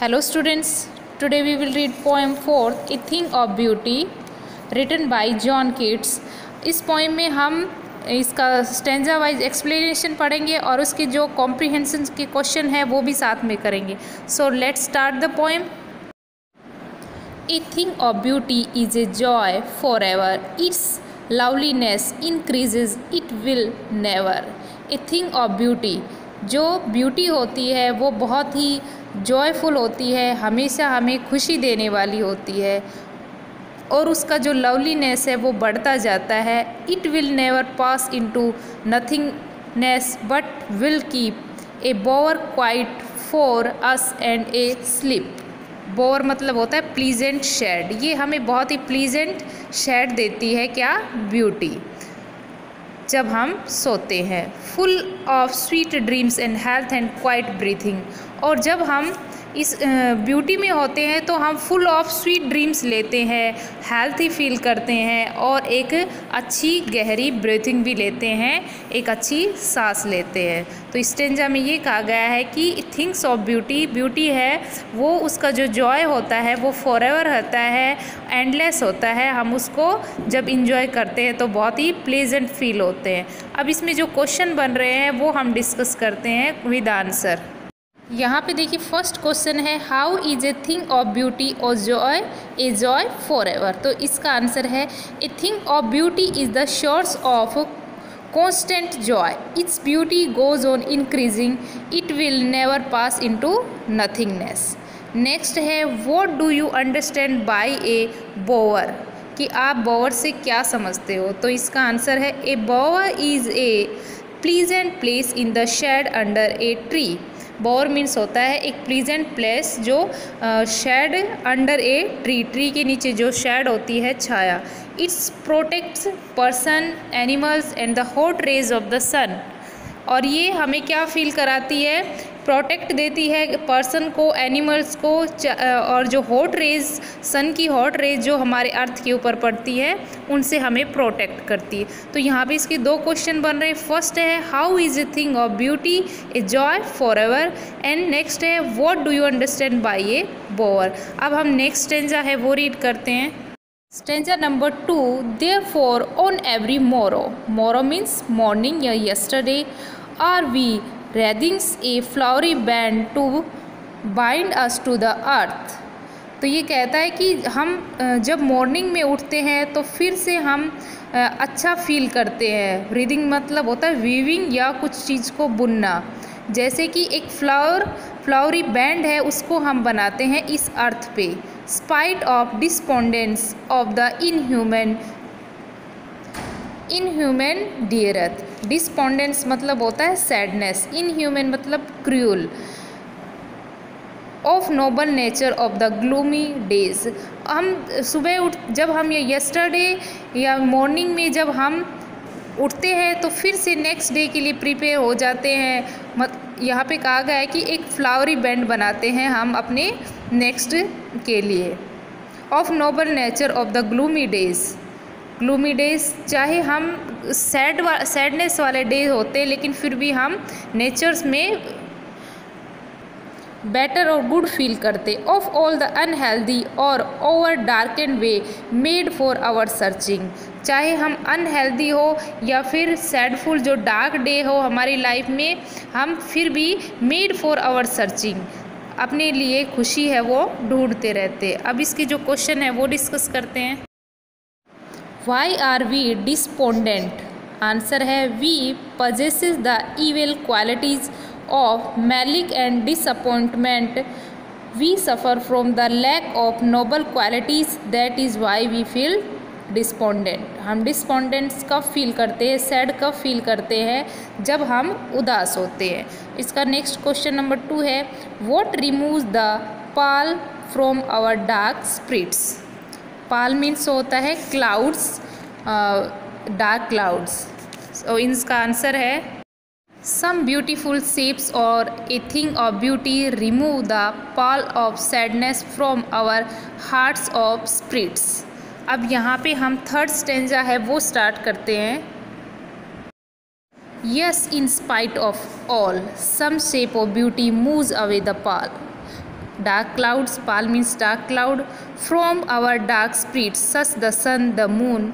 Hello students, today we will read poem 4 A Thing of Beauty written by John Keats। इस poem में हम इसका stanza wise explanation पढ़ेंगे और उसके जो कॉम्प्रीहेंशन के क्वेश्चन है वो भी साथ में करेंगे। So let's start the poem. A thing of beauty is a joy forever, its loveliness increases, it will never। A thing of beauty, जो ब्यूटी होती है वो बहुत ही जॉयफुल होती है, हमेशा हमें खुशी देने वाली होती है और उसका जो लवलीनेस है वो बढ़ता जाता है। It will never pass into nothingness but will keep a bower quiet for us and a sleep. Bower मतलब होता है प्लीजेंट शेड, ये हमें बहुत ही प्लीजेंट शेड देती है क्या, ब्यूटी, जब हम सोते हैं। Full of sweet dreams and health and quite breathing, और जब हम इस ब्यूटी में होते हैं तो हम फुल ऑफ स्वीट ड्रीम्स लेते हैं, हेल्थी फील करते हैं और एक अच्छी गहरी ब्रीथिंग भी लेते हैं, एक अच्छी सांस लेते हैं। तो स्टेंजा में ये कहा गया है कि थिंग्स ऑफ ब्यूटी, ब्यूटी है वो उसका जो जॉय होता है वो फॉरएवर होता है, एंडलेस होता है, हम उसको जब इंजॉय करते हैं तो बहुत ही प्लेजेंट फील होते हैं। अब इसमें जो क्वेश्चन बन रहे हैं वो हम डिस्कस करते हैं विद आंसर। यहाँ पे देखिए फर्स्ट क्वेश्चन है how is a thing of beauty और joy a joy for ever. तो इसका आंसर है a thing of beauty is the source of constant joy, its beauty goes on increasing, it will never pass into nothingness. Next है what do you understand by a bower, कि आप bore से क्या समझते हो। तो इसका आंसर है a bower is a pleasant place in the shade under a tree. Bower means होता है एक प्लीजेंट प्लेस जो shade under a tree, tree के नीचे जो शेड होती है, छाया। Its protects person, animals and the hot rays of the sun, और ये हमें क्या फील कराती है, प्रोटेक्ट देती है पर्सन को, एनिमल्स को, और जो हॉट रेज, सन की हॉट रेज जो हमारे अर्थ के ऊपर पड़ती है उनसे हमें प्रोटेक्ट करती है। तो यहाँ पे इसके दो क्वेश्चन बन रहे हैं। फर्स्ट है how is a thing of beauty a joy for ever, and next है what do you understand by a bower. अब हम नेक्स्ट स्टेंजा है वो रीड करते हैं। Stanza number 2, therefore on every morrow, morrow means morning या yesterday, are we wreathings a flowery band to bind us to the earth. तो ये कहता है कि हम जब मॉर्निंग में उठते हैं तो फिर से हम अच्छा फील करते हैं। ब्रीदिंग मतलब होता है वीविंग या कुछ चीज़ को बुनना, जैसे कि एक फ्लावरी बैंड है उसको हम बनाते हैं इस अर्थ पे। Spite of despondence of the inhuman dearth, despondence मतलब होता है सैडनेस, इनह्यूमन मतलब cruel, of noble nature of the gloomy days. हम सुबह जब हम ये यस्टरडे या मॉर्निंग में जब हम उठते हैं तो फिर से नेक्स्ट डे के लिए प्रिपेयर हो जाते हैं। यहाँ पे कहा गया है कि एक फ्लावरी बैंड बनाते हैं हम अपने नेक्स्ट के लिए। Of noble nature of the gloomy days, gloomy days चाहे हम सैडनेस वाले डे होते हैं लेकिन फिर भी हम नेचर्स में बेटर और गुड फील करते। ऑफ ऑल द अनहेल्दी और over darkened ways made for our searching, चाहे हम अनहेल्दी हो या फिर सैडफुल जो डार्क डे हो हमारी लाइफ में, हम फिर भी मेड फॉर आवर सर्चिंग, अपने लिए खुशी है वो ढूंढते रहते। अब इसके जो क्वेश्चन है वो डिस्कस करते हैं। Why are we despondent, answer है वी possesses द evil qualities of malice and disappointment, we suffer from the lack of noble qualities, that is why we feel despondent। हम डिस्पोंडेंट्स कब फील करते हैं, सैड कब फील करते हैं, जब हम उदास होते हैं। इसका नेक्स्ट क्वेश्चन नंबर 2 है what removes the pall from our dark spirits. Pall means होता है क्लाउड्स, डार्क क्लाउड्स। तो इसका आंसर है सम ब्यूटीफुल शेप्स और a thing of beauty remove the pall of sadness from our hearts of spirits. अब यहाँ पे हम थर्ड स्टेंजा है वो स्टार्ट करते हैं। Yes in spite of all some shape of beauty moves away the pall, dark clouds, pal means dark cloud. From our dark spirits such the sun, the moon,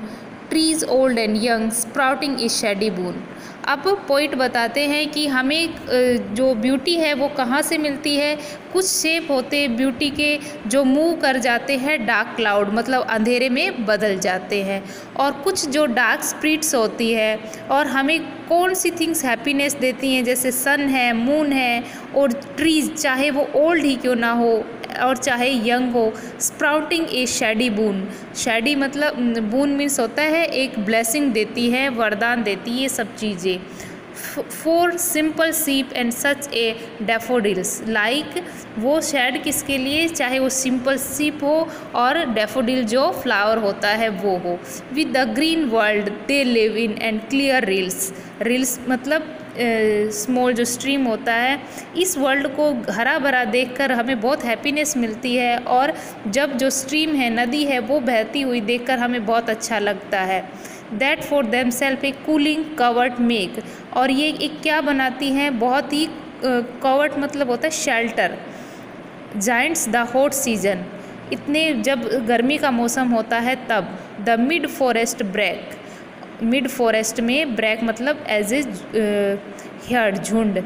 trees old and young, sprouting a shady boon. अब poet बताते हैं कि हमें जो beauty है वो कहाँ से मिलती है। कुछ शेप होते हैं ब्यूटी के जो मूव कर जाते हैं डार्क क्लाउड, मतलब अंधेरे में बदल जाते हैं, और कुछ जो डार्क स्पिरिट्स होती है और हमें कौन सी थिंग्स हैप्पीनेस देती हैं, जैसे सन है, मून है और ट्रीज, चाहे वो ओल्ड ही क्यों ना हो और चाहे यंग हो। स्प्राउटिंग ए शैडी बून, शैडी मतलब बून मीन्स होता है एक ब्लेसिंग देती है, वरदान देती है, ये सब चीज़ें। फॉर सिंपल सीप and such A daffodils, like वो शेड किसके लिए, चाहे वो सिंपल सीप हो और डैफोडिल जो फ्लावर होता है वो हो। With the green world they live in and clear reels, reels मतलब स्मॉल जो स्ट्रीम होता है। इस वर्ल्ड को हरा भरा देखकर हमें बहुत हैप्पीनेस मिलती है, और जब जो स्ट्रीम है, नदी है, वो बहती हुई देखकर हमें बहुत अच्छा लगता है। That for them self A cooling covert make, और ये एक क्या बनाती हैं, बहुत ही कवर्ट मतलब होता है shelter. Giants the hot season, इतने जब गर्मी का मौसम होता है तब। The mid forest brake, mid forest में ब्रेक मतलब एज ए हर्ड, झुंड।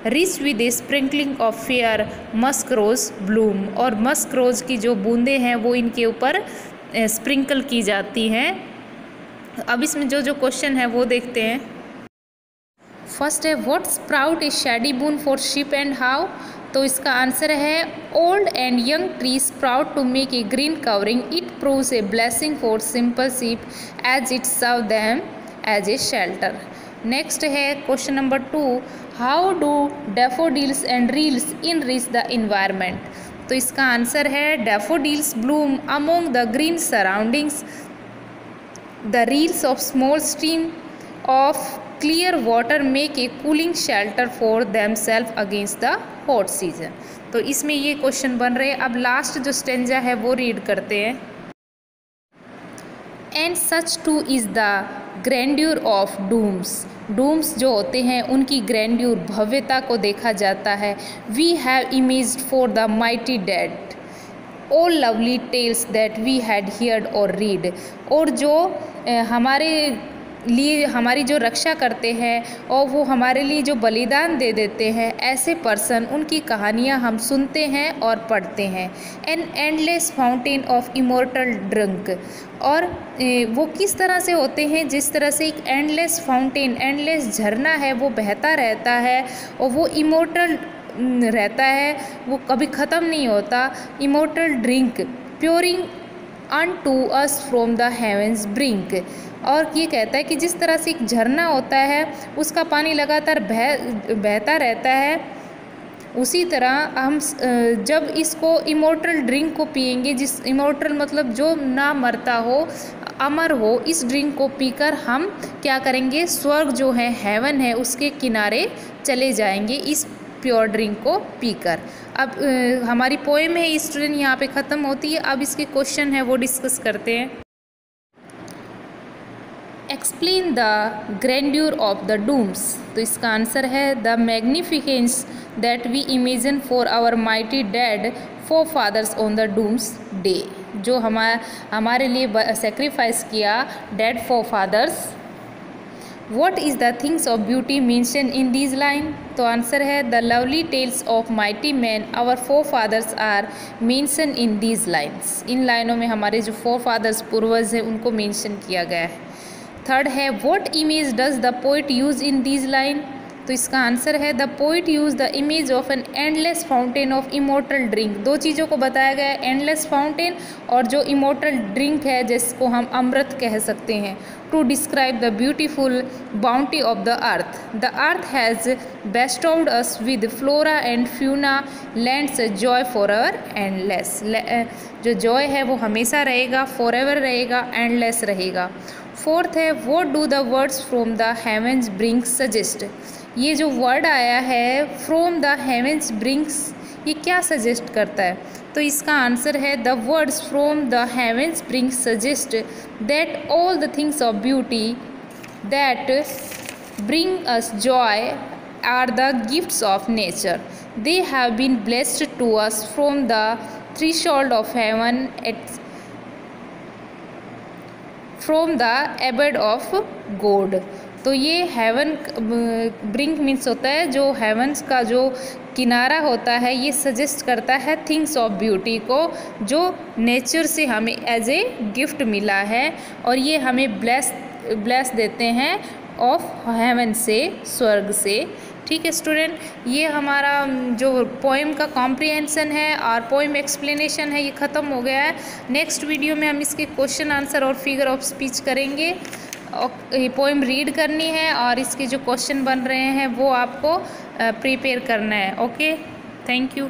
Rich with a sprinkling of fair musk rose bloom, और मस्क रोज की जो बूंदें हैं वो इनके ऊपर स्प्रिंकल की जाती हैं। अब इसमें जो जो क्वेश्चन है वो देखते हैं। फर्स्ट है what sprout a shady boon for sheep and how, तो इसका आंसर है old and young tree sprout to make a green covering, it proves a blessing for simple sheep as it serve them as a shelter. Next है question number 2, how do daffodils and rills enrich the environment, तो इसका answer है daffodils bloom among the green surroundings, the rills of small stream of clear water make a cooling shelter for themself against the hot season. तो इसमें ये question बन रहे हैं। अब लास्ट जो स्टेंजा है वो रीड करते हैं। And such too is the grandeur of dooms, dooms जो होते हैं उनकी ग्रैंड्यूर भव्यता को देखा जाता है। We have imaged for the mighty dead all lovely tales that we had heard और रीड, और जो हमारे लिए हमारी जो रक्षा करते हैं और वो हमारे लिए जो बलिदान दे देते हैं, ऐसे पर्सन, उनकी कहानियाँ हम सुनते हैं और पढ़ते हैं। An endless fountain of immortal drink, और वो किस तरह से होते हैं, जिस तरह से एक एंडलेस फाउंटेन, एंडलेस झरना है वो बहता रहता है और वो इमोर्टल रहता है, वो कभी ख़त्म नहीं होता। Immortal drink pouring unto us from the heavens brink, और ये कहता है कि जिस तरह से एक झरना होता है उसका पानी लगातार बहता रहता है, उसी तरह हम जब इसको इमोर्टल ड्रिंक को पिएंगे, जिस इमोर्टल मतलब जो ना मरता हो, अमर हो, इस ड्रिंक को पीकर हम क्या करेंगे, स्वर्ग जो है, हेवन है, उसके किनारे चले जाएंगे इस प्योर ड्रिंक को पीकर। अब हमारी पोएम है स्टूडेंट यहाँ पे ख़त्म होती है। अब इसके क्वेश्चन है वो डिस्कस करते हैं। Explain the grandeur of the dooms, तो इसका आंसर है the magnificence that we imagine for our mighty dead forefathers on the dooms day, जो हमारे लिए सेक्रीफाइस किया dead forefathers. What is the things of beauty mentioned in these line, तो answer है the lovely tales of mighty men our forefathers are mentioned in these lines, इन लाइनों में हमारे जो forefathers पूर्वज हैं उनको मेंशन किया गया है। थर्ड है what image does the poet use in these line, तो इसका आंसर है the poet use the image of an endless fountain of immortal drink, दो चीज़ों को बताया गया है, एंडलेस फाउंटेन और जो इमोर्टल ड्रिंक है जिसको हम अमृत कह सकते हैं, to describe the beautiful bounty of the earth. The earth has bestowed us with flora and fauna lands joy for ever endless, जो जॉय है वो हमेशा रहेगा, फॉर एवर रहेगा, एंडलेस रहेगा। फोर्थ है what do the words from the heavens brings suggest, ये जो वर्ड आया है फ्रॉम द हेवेंस ब्रिंग्स, ये क्या सजेस्ट करता है, तो इसका आंसर है the words from the heavens brings suggest that all the things of beauty that bring us Joy are the gifts of nature. They have been blessed to us from the threshold of heaven from the abode of God. तो ये haven brink means होता है जो heavens का जो किनारा होता है, ये सजेस्ट करता है थिंग्स ऑफ ब्यूटी को जो नेचर से हमें एज ए गिफ्ट मिला है, और ये हमें ब्लेस देते हैं ऑफ हेवन से, स्वर्ग से। ठीक है स्टूडेंट, ये हमारा जो पोएम का कॉम्प्रिहेंशन है और पोएम एक्सप्लेनेशन है ये ख़त्म हो गया है। नेक्स्ट वीडियो में हम इसके क्वेश्चन आंसर और फिगर ऑफ स्पीच करेंगे। ये पोएम रीड करनी है और इसके जो क्वेश्चन बन रहे हैं वो आपको प्रिपेयर करना है। Okay, thank you.